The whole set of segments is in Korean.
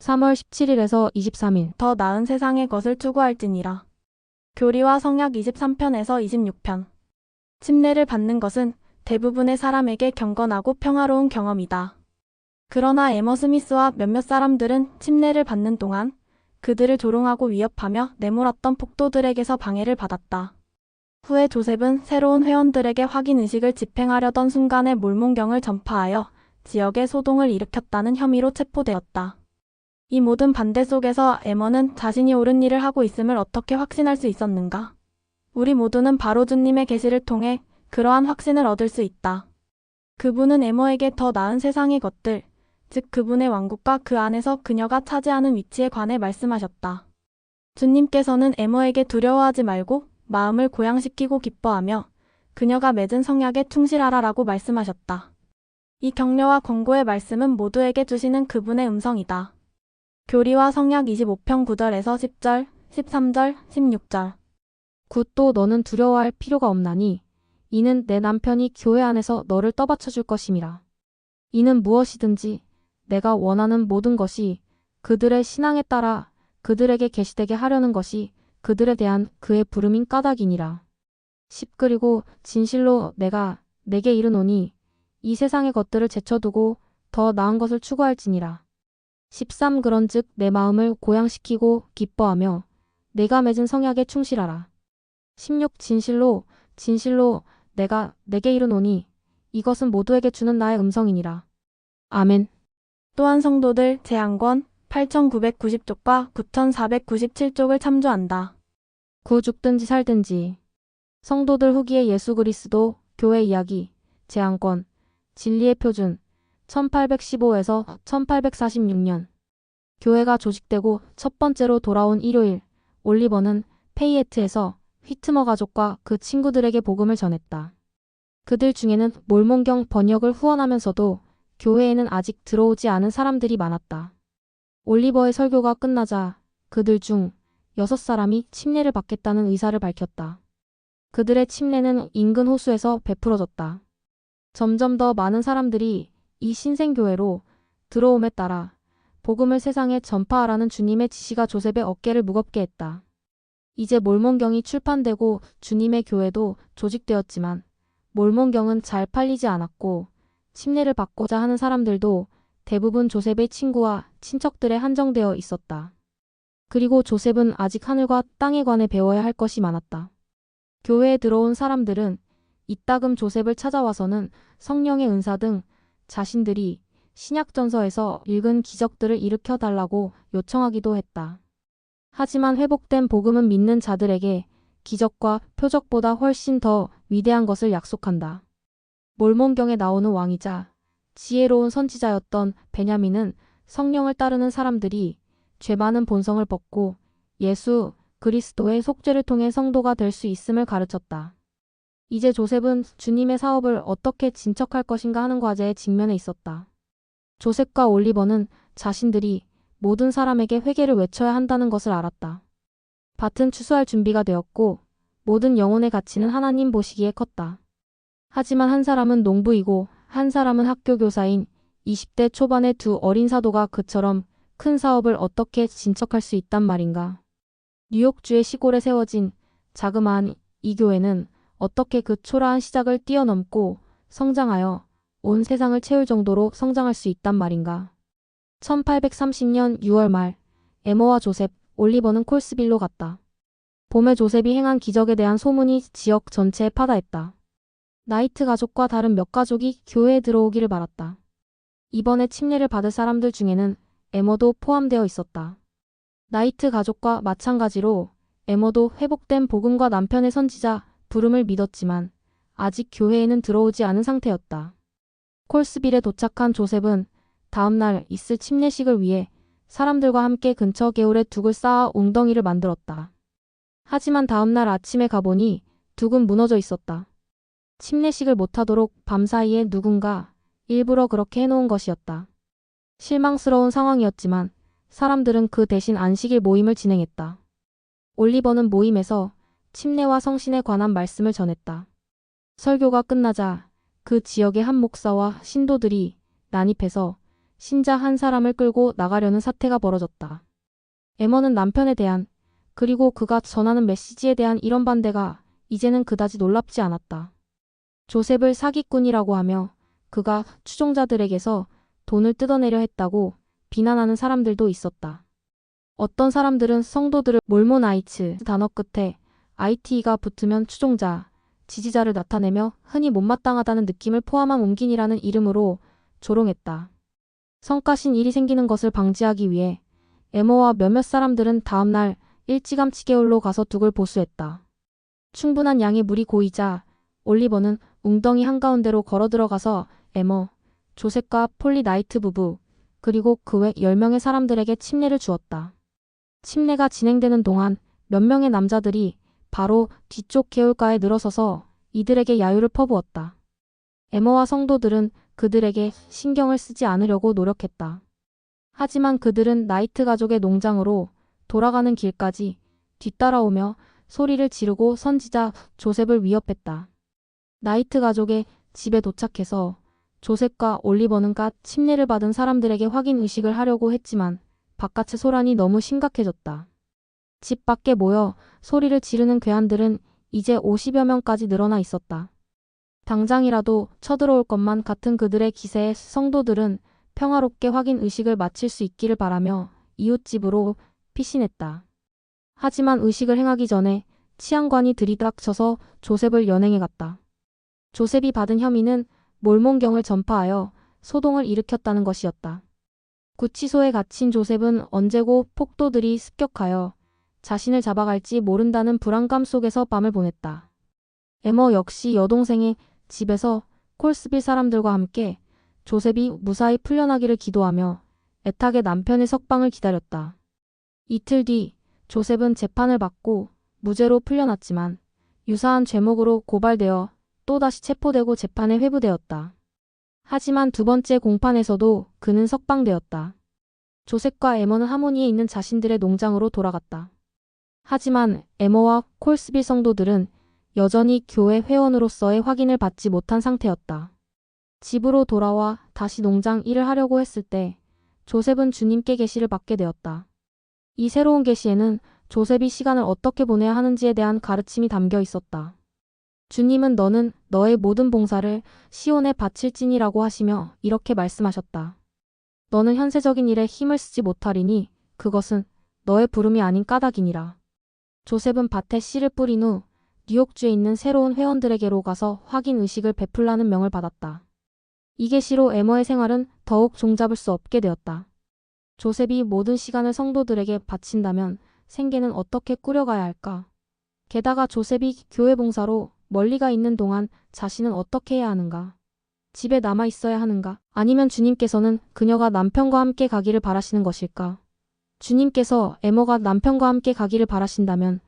3월 17일에서 23일. 더 나은 세상의 것을 추구할지니라. 교리와 성약 23편에서 26편. 침례를 받는 것은 대부분의 사람에게 경건하고 평화로운 경험이다. 그러나 에머 스미스와 몇몇 사람들은 침례를 받는 동안 그들을 조롱하고 위협하며 내몰았던 폭도들에게서 방해를 받았다. 후에 조셉은 새로운 회원들에게 확인의식을 집행하려던 순간에 몰몬경을 전파하여 지역에 소동을 일으켰다는 혐의로 체포되었다. 이 모든 반대 속에서 에머는 자신이 옳은 일을 하고 있음을 어떻게 확신할 수 있었는가? 우리 모두는 바로 주님의 계시를 통해 그러한 확신을 얻을 수 있다. 그분은 에머에게 더 나은 세상의 것들, 즉 그분의 왕국과 그 안에서 그녀가 차지하는 위치에 관해 말씀하셨다. 주님께서는 에머에게 두려워하지 말고 마음을 고양시키고 기뻐하며 그녀가 맺은 성약에 충실하라라고 말씀하셨다. 이 격려와 권고의 말씀은 모두에게 주시는 그분의 음성이다. 교리와 성약 25편 9절에서 10절, 13절, 16절. 굿도 너는 두려워할 필요가 없나니 이는 내 남편이 교회 안에서 너를 떠받쳐 줄 것임이라. 이는 무엇이든지 내가 원하는 모든 것이 그들의 신앙에 따라 그들에게 계시되게 하려는 것이 그들에 대한 그의 부름인 까닭이니라. 10 그리고 진실로 내가 내게 이르노니 이 세상의 것들을 제쳐두고 더 나은 것을 추구할지니라. 13 그런즉 내 마음을 고양시키고 기뻐하며 내가 맺은 성약에 충실하라. 16 진실로 내가 내게 이르노니 이것은 모두에게 주는 나의 음성이니라. 아멘. 또한 성도들 제한권 8990쪽과 9497쪽을 참조한다. 구 죽든지 살든지. 성도들 후기의 예수 그리스도 교회 이야기 제한권 진리의 표준 1815에서 1846년. 교회가 조직되고 첫 번째로 돌아온 일요일, 올리버는 페이에트에서 휘트머 가족과 그 친구들에게 복음을 전했다. 그들 중에는 몰몬경 번역을 후원하면서도 교회에는 아직 들어오지 않은 사람들이 많았다. 올리버의 설교가 끝나자 그들 중 6사람이 침례를 받겠다는 의사를 밝혔다. 그들의 침례는 인근 호수에서 베풀어졌다. 점점 더 많은 사람들이 이 신생교회로 들어옴에 따라 복음을 세상에 전파하라는 주님의 지시가 조셉의 어깨를 무겁게 했다. 이제 몰몬경이 출판되고 주님의 교회도 조직되었지만 몰몬경은 잘 팔리지 않았고 침례를 받고자 하는 사람들도 대부분 조셉의 친구와 친척들에 한정되어 있었다. 그리고 조셉은 아직 하늘과 땅에 관해 배워야 할 것이 많았다. 교회에 들어온 사람들은 이따금 조셉을 찾아와서는 성령의 은사 등 자신들이 신약전서에서 읽은 기적들을 일으켜 달라고 요청하기도 했다. 하지만 회복된 복음은 믿는 자들에게 기적과 표적보다 훨씬 더 위대한 것을 약속한다. 몰몬경에 나오는 왕이자 지혜로운 선지자였던 베냐민은 성령을 따르는 사람들이 죄 많은 본성을 벗고 예수 그리스도의 속죄를 통해 성도가 될 수 있음을 가르쳤다. 이제 조셉은 주님의 사업을 어떻게 진척할 것인가 하는 과제에 직면해 있었다. 조셉과 올리버는 자신들이 모든 사람에게 회개를 외쳐야 한다는 것을 알았다. 밭은 추수할 준비가 되었고 모든 영혼의 가치는 하나님 보시기에 컸다. 하지만 한 사람은 농부이고 한 사람은 학교 교사인 20대 초반의 두 어린 사도가 그처럼 큰 사업을 어떻게 진척할 수 있단 말인가. 뉴욕주의 시골에 세워진 자그마한 이 교회는 어떻게 그 초라한 시작을 뛰어넘고 성장하여 온 세상을 채울 정도로 성장할 수 있단 말인가. 1830년 6월 말 에머와 조셉, 올리버는 콜스빌로 갔다. 봄에 조셉이 행한 기적에 대한 소문이 지역 전체에 파다했다. 나이트 가족과 다른 몇 가족이 교회에 들어오기를 바랐다. 이번에 침례를 받을 사람들 중에는 에머도 포함되어 있었다. 나이트 가족과 마찬가지로 에머도 회복된 복음과 남편의 선지자 부름을 믿었지만 아직 교회에는 들어오지 않은 상태였다. 콜스빌에 도착한 조셉은 다음 날 있을 침례식을 위해 사람들과 함께 근처 개울에 둑을 쌓아 웅덩이를 만들었다. 하지만 다음 날 아침에 가보니 둑은 무너져 있었다. 침례식을 못하도록 밤사이에 누군가 일부러 그렇게 해놓은 것이었다. 실망스러운 상황이었지만 사람들은 그 대신 안식일 모임을 진행했다. 올리버는 모임에서 침례와 성신에 관한 말씀을 전했다. 설교가 끝나자 그 지역의 한 목사와 신도들이 난입해서 신자 한 사람을 끌고 나가려는 사태가 벌어졌다. 에머는 남편에 대한 그리고 그가 전하는 메시지에 대한 이런 반대가 이제는 그다지 놀랍지 않았다. 조셉을 사기꾼이라고 하며 그가 추종자들에게서 돈을 뜯어내려 했다고 비난하는 사람들도 있었다. 어떤 사람들은 성도들을 몰모나이츠 단어 끝에 IT가 붙으면 추종자, 지지자를 나타내며 흔히 못마땅하다는 느낌을 포함한 옮긴이라는 이름으로 조롱했다. 성가신 일이 생기는 것을 방지하기 위해 에머와 몇몇 사람들은 다음날 일찌감치 게울로 가서 둑을 보수했다. 충분한 양의 물이 고이자 올리버는 웅덩이 한가운데로 걸어 들어가서 에머, 조셉과 폴리 나이트 부부, 그리고 그 외 10명의 사람들에게 침례를 주었다. 침례가 진행되는 동안 몇 명의 남자들이 바로 뒤쪽 개울가에 늘어서서 이들에게 야유를 퍼부었다. 에머와 성도들은 그들에게 신경을 쓰지 않으려고 노력했다. 하지만 그들은 나이트 가족의 농장으로 돌아가는 길까지 뒤따라오며 소리를 지르고 선지자 조셉을 위협했다. 나이트 가족의 집에 도착해서 조셉과 올리버는 갓 침례를 받은 사람들에게 확인 의식을 하려고 했지만 바깥의 소란이 너무 심각해졌다. 집 밖에 모여 소리를 지르는 괴한들은 이제 50여 명까지 늘어나 있었다. 당장이라도 쳐들어올 것만 같은 그들의 기세에 성도들은 평화롭게 확인 의식을 마칠 수 있기를 바라며 이웃집으로 피신했다. 하지만 의식을 행하기 전에 치안관이 들이닥쳐서 조셉을 연행해 갔다. 조셉이 받은 혐의는 몰몬경을 전파하여 소동을 일으켰다는 것이었다. 구치소에 갇힌 조셉은 언제고 폭도들이 습격하여 자신을 잡아갈지 모른다는 불안감 속에서 밤을 보냈다. 에머 역시 여동생의 집에서 콜스빌 사람들과 함께 조셉이 무사히 풀려나기를 기도하며 애타게 남편의 석방을 기다렸다. 이틀 뒤 조셉은 재판을 받고 무죄로 풀려났지만 유사한 죄목으로 고발되어 또다시 체포되고 재판에 회부되었다. 하지만 두 번째 공판에서도 그는 석방되었다. 조셉과 에머는 하모니에 있는 자신들의 농장으로 돌아갔다. 하지만 에머와 콜스빌 성도들은 여전히 교회 회원으로서의 확인을 받지 못한 상태였다. 집으로 돌아와 다시 농장 일을 하려고 했을 때 조셉은 주님께 계시를 받게 되었다. 이 새로운 계시에는 조셉이 시간을 어떻게 보내야 하는지에 대한 가르침이 담겨 있었다. 주님은 너는 너의 모든 봉사를 시온에 바칠지니라고 하시며 이렇게 말씀하셨다. 너는 현세적인 일에 힘을 쓰지 못하리니 그것은 너의 부름이 아닌 까닭이니라. 조셉은 밭에 씨를 뿌린 후 뉴욕주에 있는 새로운 회원들에게로 가서 확인 의식을 베풀라는 명을 받았다. 이 계시로 에머의 생활은 더욱 종잡을 수 없게 되었다. 조셉이 모든 시간을 성도들에게 바친다면 생계는 어떻게 꾸려가야 할까? 게다가 조셉이 교회 봉사로 멀리가 있는 동안 자신은 어떻게 해야 하는가? 집에 남아 있어야 하는가? 아니면 주님께서는 그녀가 남편과 함께 가기를 바라시는 것일까? 주님께서 에머가 남편과 함께 가기를 바라신다면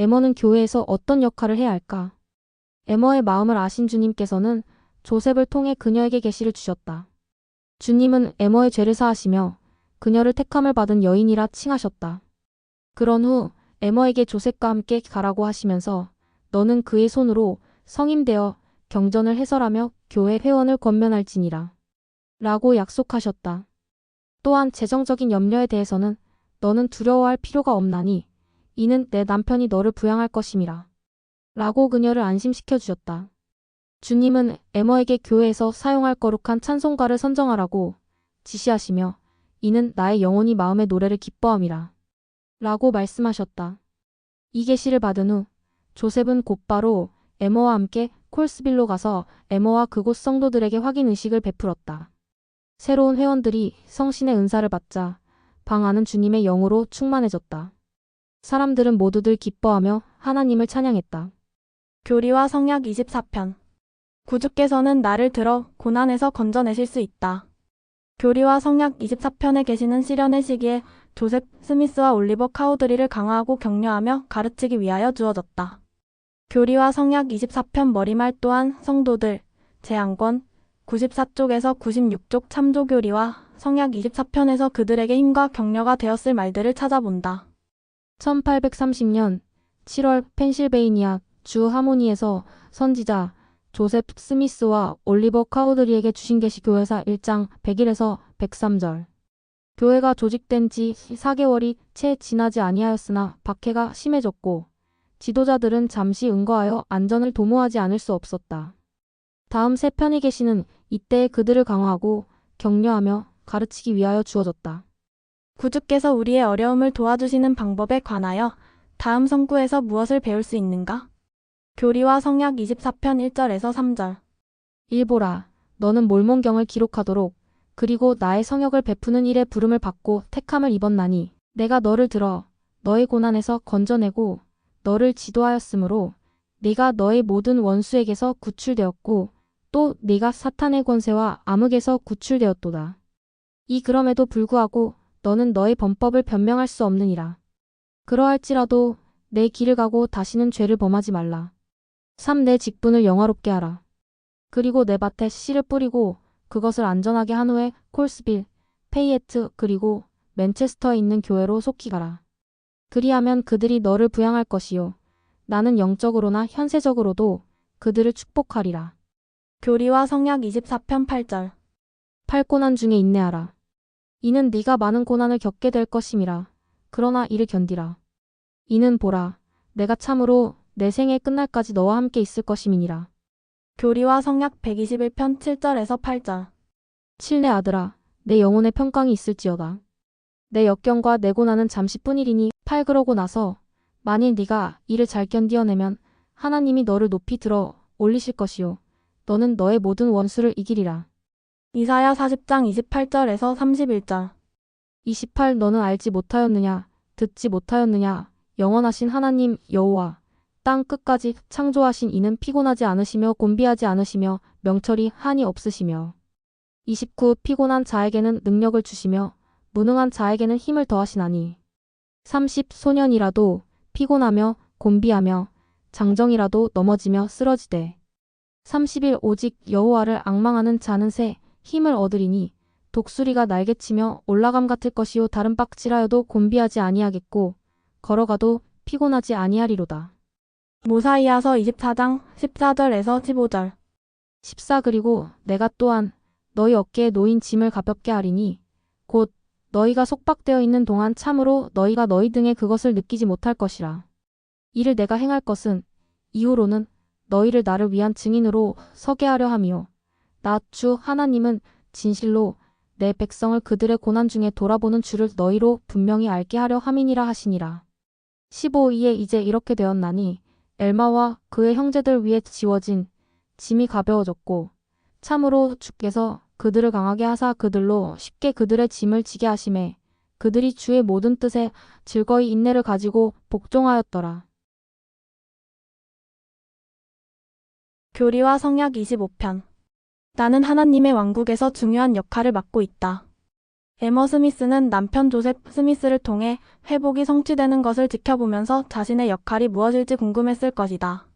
에머는 교회에서 어떤 역할을 해야 할까? 에머의 마음을 아신 주님께서는 조셉을 통해 그녀에게 계시를 주셨다. 주님은 에머의 죄를 사하시며 그녀를 택함을 받은 여인이라 칭하셨다. 그런 후 에머에게 조셉과 함께 가라고 하시면서 너는 그의 손으로 성임되어 경전을 해설하며 교회 회원을 권면할지니라 라고 약속하셨다. 또한 재정적인 염려에 대해서는 너는 두려워할 필요가 없나니 이는 내 남편이 너를 부양할 것임이라 라고 그녀를 안심시켜 주셨다. 주님은 에머에게 교회에서 사용할 거룩한 찬송가를 선정하라고 지시하시며 이는 나의 영혼이 마음의 노래를 기뻐함이라 라고 말씀하셨다. 이 계시를 받은 후 조셉은 곧바로 에머와 함께 콜스빌로 가서 에머와 그곳 성도들에게 확인 의식을 베풀었다. 새로운 회원들이 성신의 은사를 받자 방 안은 주님의 영으로 충만해졌다. 사람들은 모두들 기뻐하며 하나님을 찬양했다. 교리와 성약 24편. 구주께서는 나를 들어 고난에서 건져내실 수 있다. 교리와 성약 24편에 계시는 시련의 시기에 조셉 스미스와 올리버 카우드리를 강화하고 격려하며 가르치기 위하여 주어졌다. 교리와 성약 24편 머리말 또한 성도들, 제안권, 94쪽에서 96쪽 참조교리와 성약 24편에서 그들에게 힘과 격려가 되었을 말들을 찾아본다. 1830년 7월 펜실베이니아 주 하모니에서 선지자 조셉 스미스와 올리버 카우드리에게 주신 계시 교회사 1장 101에서 103절. 교회가 조직된 지 4개월이 채 지나지 아니하였으나 박해가 심해졌고 지도자들은 잠시 응거하여 안전을 도모하지 않을 수 없었다. 다음 세 편의 계시는 이때에 그들을 강화하고 격려하며 가르치기 위하여 주어졌다. 구주께서 우리의 어려움을 도와주시는 방법에 관하여 다음 성구에서 무엇을 배울 수 있는가? 교리와 성약 24편 1절에서 3절. 일보라, 너는 몰몬경을 기록하도록 그리고 나의 성역을 베푸는 일에 부름을 받고 택함을 입었나니 내가 너를 들어 너의 고난에서 건져내고 너를 지도하였으므로 네가 너의 모든 원수에게서 구출되었고 또 네가 사탄의 권세와 암흑에서 구출되었도다. 이 그럼에도 불구하고 너는 너의 범법을 변명할 수 없느니라. 그러할지라도 내 길을 가고 다시는 죄를 범하지 말라. 3. 내 직분을 영화롭게 하라. 그리고 내 밭에 씨를 뿌리고 그것을 안전하게 한 후에 콜스빌, 페이에트 그리고 맨체스터에 있는 교회로 속히 가라. 그리하면 그들이 너를 부양할 것이요. 나는 영적으로나 현세적으로도 그들을 축복하리라. 교리와 성약 24편 8절. 팔고난 중에 인내하라. 이는 네가 많은 고난을 겪게 될 것임이라. 그러나 이를 견디라. 이는 보라, 내가 참으로 내 생애 끝날까지 너와 함께 있을 것임이니라. 교리와 성약 121편 7절에서 8절. 7. 내 아들아, 내 영혼의 평강이 있을지어다. 내 역경과 내 고난은 잠시뿐이리니 8. 그러고 나서 만일 네가 이를 잘 견디어내면 하나님이 너를 높이 들어 올리실 것이요. 너는 너의 모든 원수를 이기리라. 이사야 40장 28절에서 31절. 28. 너는 알지 못하였느냐, 듣지 못하였느냐, 영원하신 하나님 여호와, 땅 끝까지 창조하신 이는 피곤하지 않으시며 곤비하지 않으시며 명철이 한이 없으시며. 29. 피곤한 자에게는 능력을 주시며 무능한 자에게는 힘을 더하시나니. 30. 소년이라도 피곤하며 곤비하며 장정이라도 넘어지며 쓰러지되. 31. 오직 여호와를 앙망하는 자는 새 힘을 얻으리니 독수리가 날개치며 올라감 같을 것이요 다른 빡질하여도 곤비하지 아니하겠고 걸어가도 피곤하지 아니하리로다. 모사이아서 24장 14절에서 15절. 14. 그리고 내가 또한 너희 어깨에 놓인 짐을 가볍게 하리니 곧 너희가 속박되어 있는 동안 참으로 너희가 너희 등에 그것을 느끼지 못할 것이라. 이를 내가 행할 것은 이후로는 너희를 나를 위한 증인으로 서게 하려 함이요. 나 주 하나님은 진실로 내 백성을 그들의 고난 중에 돌아보는 주를 너희로 분명히 알게 하려 함이니라 하시니라. 15. 이에 이제 이렇게 되었나니 엘마와 그의 형제들 위에 지워진 짐이 가벼워졌고 참으로 주께서 그들을 강하게 하사 그들로 쉽게 그들의 짐을 지게 하심에 그들이 주의 모든 뜻에 즐거이 인내를 가지고 복종하였더라. 교리와 성약 25편. 나는 하나님의 왕국에서 중요한 역할을 맡고 있다. 에머 스미스는 남편 조셉 스미스를 통해 회복이 성취되는 것을 지켜보면서 자신의 역할이 무엇일지 궁금했을 것이다.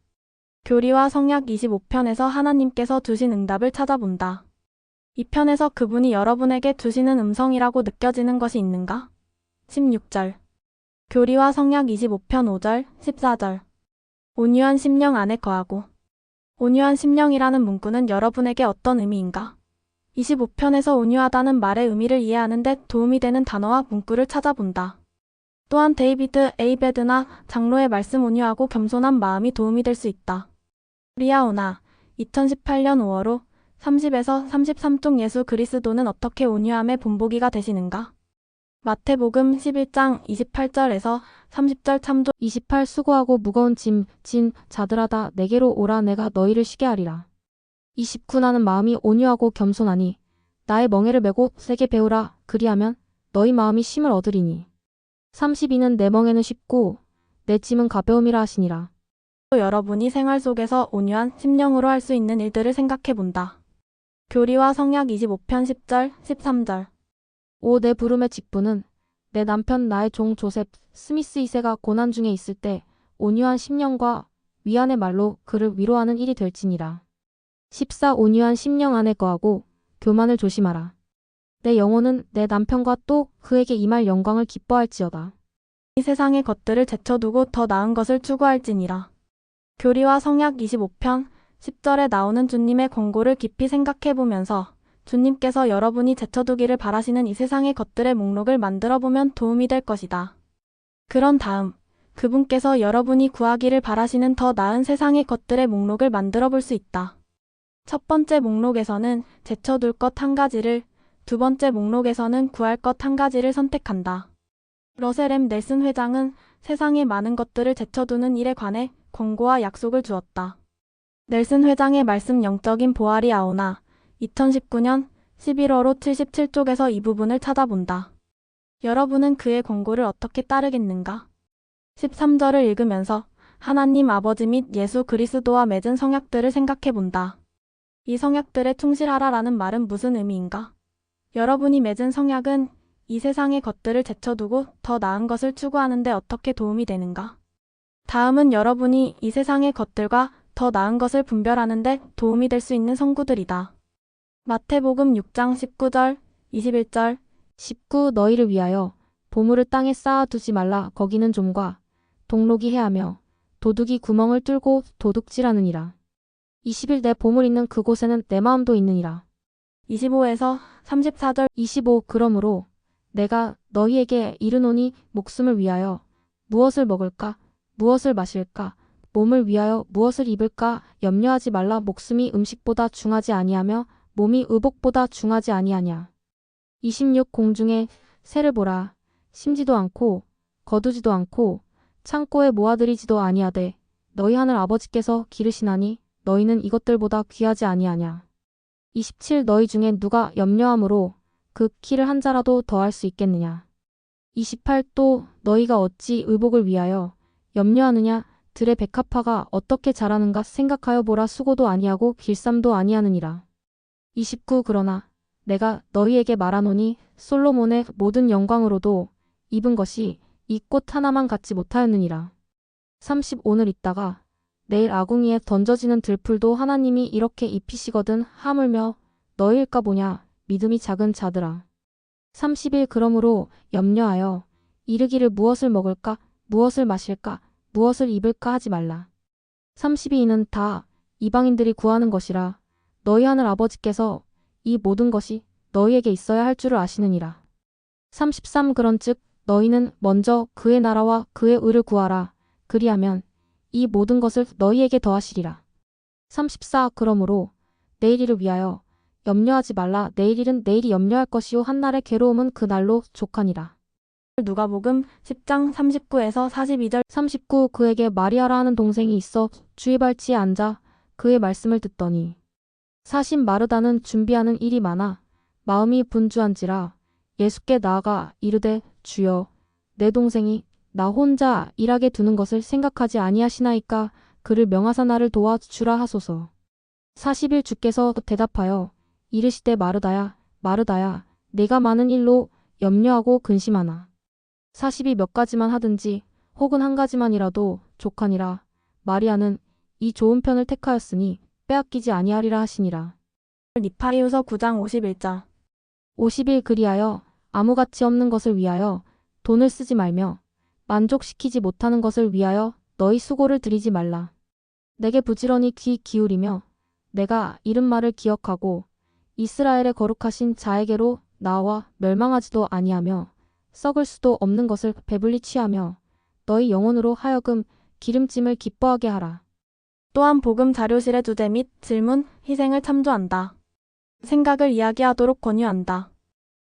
교리와 성약 25편에서 하나님께서 주신 응답을 찾아본다. 이 편에서 그분이 여러분에게 주시는 음성이라고 느껴지는 것이 있는가? 16절. 교리와 성약 25편 5절, 14절. 온유한 심령 안에 거하고. 온유한 심령이라는 문구는 여러분에게 어떤 의미인가? 25편에서 온유하다는 말의 의미를 이해하는 데 도움이 되는 단어와 문구를 찾아본다. 또한 데이비드 A. 베드나 장로의 말씀 온유하고 겸손한 마음이 도움이 될 수 있다. 리아오나 2018년 5월호 30에서 33쪽 예수 그리스도는 어떻게 온유함의 본보기가 되시는가? 마태복음 11장 28절에서 30절 참조. 28. 수고하고 무거운 짐 진 자들아다 내게로 오라 내가 너희를 쉬게 하리라. 29. 나는 마음이 온유하고 겸손하니 나의 멍에를 메고 세게 배우라 그리하면 너희 마음이 쉼을 얻으리니. 32는 내 멍에는 쉽고 내 짐은 가벼움이라 하시니라. 여러분이 생활 속에서 온유한 심령으로 할 수 있는 일들을 생각해 본다. 교리와 성약 25편 10절, 13절. 5. 내 부름의 직분은 내 남편 나의 종 조셉 스미스 2세가 고난 중에 있을 때 온유한 심령과 위안의 말로 그를 위로하는 일이 될지니라. 14. 온유한 심령 안에 거하고 교만을 조심하라. 내 영혼은 내 남편과 또 그에게 임할 영광을 기뻐할지어다. 이 세상의 것들을 제쳐두고 더 나은 것을 추구할지니라. 교리와 성약 25편 10절에 나오는 주님의 권고를 깊이 생각해 보면서 주님께서 여러분이 제쳐두기를 바라시는 이 세상의 것들의 목록을 만들어 보면 도움이 될 것이다. 그런 다음 그분께서 여러분이 구하기를 바라시는 더 나은 세상의 것들의 목록을 만들어 볼 수 있다. 첫 번째 목록에서는 제쳐둘 것 한 가지를, 두 번째 목록에서는 구할 것 한 가지를 선택한다. 러셀 M. 넬슨 회장은 세상의 많은 것들을 제쳐두는 일에 관해 권고와 약속을 주었다. 넬슨 회장의 말씀 영적인 보알이 아오나 2019년 11월호 77쪽에서 이 부분을 찾아본다. 여러분은 그의 권고를 어떻게 따르겠는가? 13절을 읽으면서 하나님 아버지 및 예수 그리스도와 맺은 성약들을 생각해 본다. 이 성약들에 충실하라라는 말은 무슨 의미인가? 여러분이 맺은 성약은 이 세상의 것들을 제쳐두고 더 나은 것을 추구하는 데 어떻게 도움이 되는가? 다음은 여러분이 이 세상의 것들과 더 나은 것을 분별하는 데 도움이 될 수 있는 성구들이다. 마태복음 6장 19절, 21절 19 너희를 위하여 보물을 땅에 쌓아두지 말라. 거기는 좀과 동록이 해하며 도둑이 구멍을 뚫고 도둑질하느니라. 20일 내 보물 있는 그곳에는 내 마음도 있느니라. 25에서 34절 25 그러므로 내가 너희에게 이르노니 목숨을 위하여 무엇을 먹을까 무엇을 마실까 몸을 위하여 무엇을 입을까 염려하지 말라. 목숨이 음식보다 중하지 아니하며 몸이 의복보다 중하지 아니하냐. 26 공중에 새를 보라. 심지도 않고 거두지도 않고 창고에 모아들이지도 아니하되 너희 하늘 아버지께서 기르시나니 너희는 이것들보다 귀하지 아니하냐. 27 너희 중에 누가 염려함으로 그 키를 한 자라도 더할 수 있겠느냐. 28 또 너희가 어찌 의복을 위하여 염려하느냐. 들의 백합화가 어떻게 자라는가 생각하여 보라. 수고도 아니하고 길쌈도 아니하느니라. 29 그러나 내가 너희에게 말하노니 솔로몬의 모든 영광으로도 입은 것이 이 꽃 하나만 갖지 못하였느니라. 30 오늘 있다가 내일 아궁이에 던져지는 들풀도 하나님이 이렇게 입히시거든 하물며 너희일까 보냐 믿음이 작은 자들아. 31 그러므로 염려하여 이르기를 무엇을 먹을까 무엇을 마실까 무엇을 입을까 하지 말라. 32는 다 이방인들이 구하는 것이라 너희 하늘 아버지께서 이 모든 것이 너희에게 있어야 할 줄을 아시느니라. 33 그런즉 너희는 먼저 그의 나라와 그의 의를 구하라. 그리하면 이 모든 것을 너희에게 더하시리라. 34 그러므로 내일일을 위하여 염려하지 말라. 내일일은 내일이 염려할 것이요 한날의 괴로움은 그날로 족하니라. 누가복음 10장 39에서 42절 39 그에게 마리아라 하는 동생이 있어 주의 발치에 앉아 그의 말씀을 듣더니 사신 마르다는 준비하는 일이 많아 마음이 분주한지라 예수께 나아가 이르되 주여 내 동생이 나 혼자 일하게 두는 것을 생각하지 아니하시나이까 그를 명하사 나를 도와주라 하소서. 40일 주께서 대답하여 이르시되 마르다야 마르다야 내가 많은 일로 염려하고 근심하나 40이 몇 가지만 하든지 혹은 한 가지만이라도 족하니라. 마리아는 이 좋은 편을 택하였으니 빼앗기지 아니하리라 하시니라. 니파리후서 9장 51절 50일 그리하여 아무 가치 없는 것을 위하여 돈을 쓰지 말며 만족시키지 못하는 것을 위하여 너희 수고를 들이지 말라. 내게 부지런히 귀 기울이며 내가 이른 말을 기억하고 이스라엘의 거룩하신 자에게로 나와 멸망하지도 아니하며 썩을 수도 없는 것을 배불리 취하며 너희 영혼으로 하여금 기름짐을 기뻐하게 하라. 또한 복음 자료실의 주제 및 질문, 희생을 참조한다. 생각을 이야기하도록 권유한다.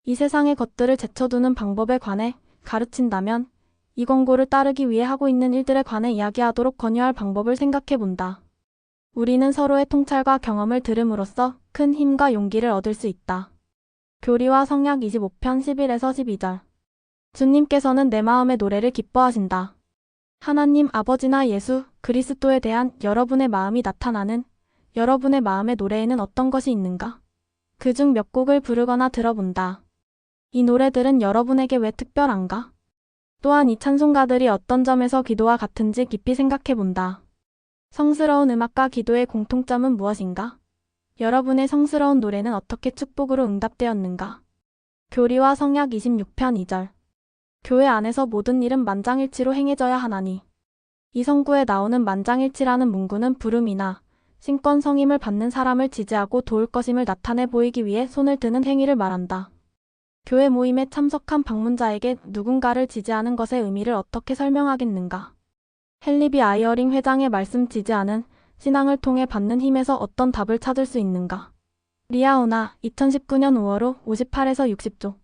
이 세상의 것들을 제쳐두는 방법에 관해 가르친다면 이 권고를 따르기 위해 하고 있는 일들에 관해 이야기하도록 권유할 방법을 생각해 본다. 우리는 서로의 통찰과 경험을 들음으로써 큰 힘과 용기를 얻을 수 있다. 교리와 성약 25편 11에서 12절 주님께서는 내 마음의 노래를 기뻐하신다. 하나님 아버지나 예수 그리스도에 대한 여러분의 마음이 나타나는 여러분의 마음의 노래에는 어떤 것이 있는가? 그중 몇 곡을 부르거나 들어본다. 이 노래들은 여러분에게 왜 특별한가? 또한 이 찬송가들이 어떤 점에서 기도와 같은지 깊이 생각해 본다. 성스러운 음악과 기도의 공통점은 무엇인가? 여러분의 성스러운 노래는 어떻게 축복으로 응답되었는가? 교리와 성약 26편 2절 교회 안에서 모든 일은 만장일치로 행해져야 하나니 이 성구에 나오는 만장일치라는 문구는 부름이나 신권 성임을 받는 사람을 지지하고 도울 것임을 나타내 보이기 위해 손을 드는 행위를 말한다. 교회 모임에 참석한 방문자에게 누군가를 지지하는 것의 의미를 어떻게 설명하겠는가? 헨리 아이어링 회장의 말씀 지지하는 신앙을 통해 받는 힘에서 어떤 답을 찾을 수 있는가? 리아오나 2019년 5월 호 58에서 60조